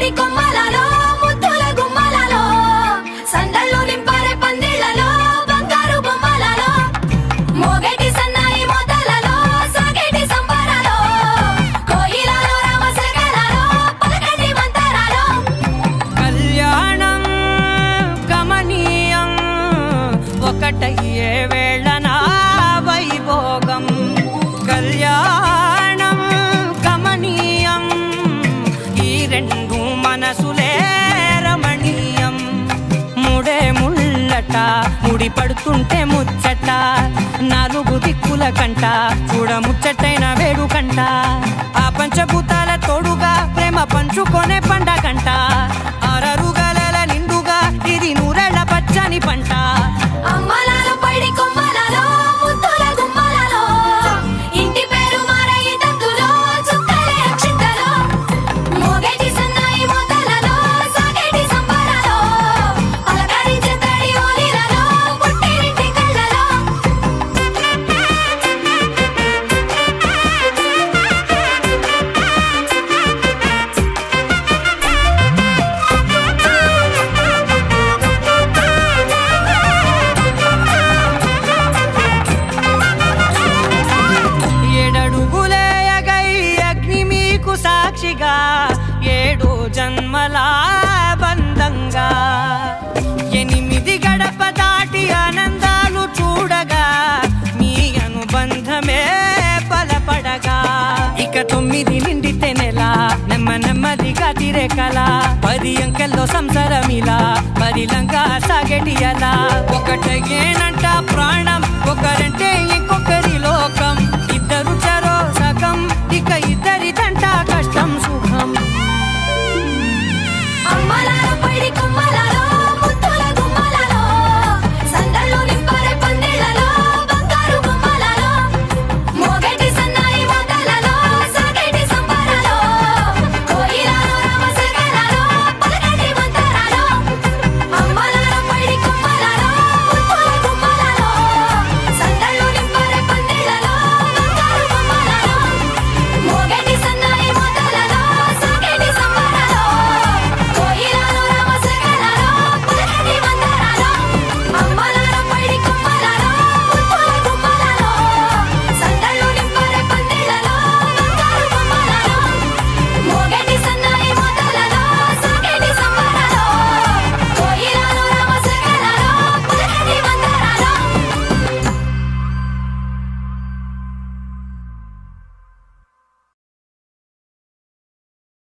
పైడి కొమ్మలలో ముద్దుల గుమ్మలలో సందళ్ళు నింపారే పందిళ్లలో బంగారు బొమ్మలలో మోగేటి సన్నాయి మోతలలో సాగేటి సంబరాలో కోయిలలో రామశకలలో పలకండి మంతరాలో కళ్యాణం గమనీయం ఒకటయ్యే వేళన వైభోగం కళ్యాణం గమనీయం ఈ రెండు మనసులే రమణీయం ముడే ముళ్ళట ముడి పడుతుంటే ముచ్చట నాలుగు దిక్కుల కంట చూడ ముచ్చటైన వేడుకంట ఆ పంచభూతాల తోడుగా ప్రేమ పంచుకొనే పండగంట ఆరరుగల నిండుగా ఇది నూరెళ్ళ పచ్చని పంట అమ్మలాలో పైడి కొమ్మలలో ముద్దుల గుమ్మలలో ఇంటి పేరు మారయి తంతులో చుక్కలే అక్షింతలో మోగేటి సన్నాయి మోతలలో సాగేటి సంబరాలో పలకరించే తడి ఓలిలలో పుట్టినింటి కళ్ళలో ఏడడుగులేయగై అగ్ని మీకు సాక్షిగా ఏడు జన్మల బంధంగా ఎనిమిది గడప దాటి ఆనందాలు చూడగా మీ అనుబంధమే బలపడగా ఇక 9 నిండితే నెల నెమ్మదిగా తిరే కల 10 అంకెల్లో సంసారమిలా పరిలంగా సాగేటి అలా ఒకటేనంట ప్రాణం ఒకరంటే ఇంకొకరి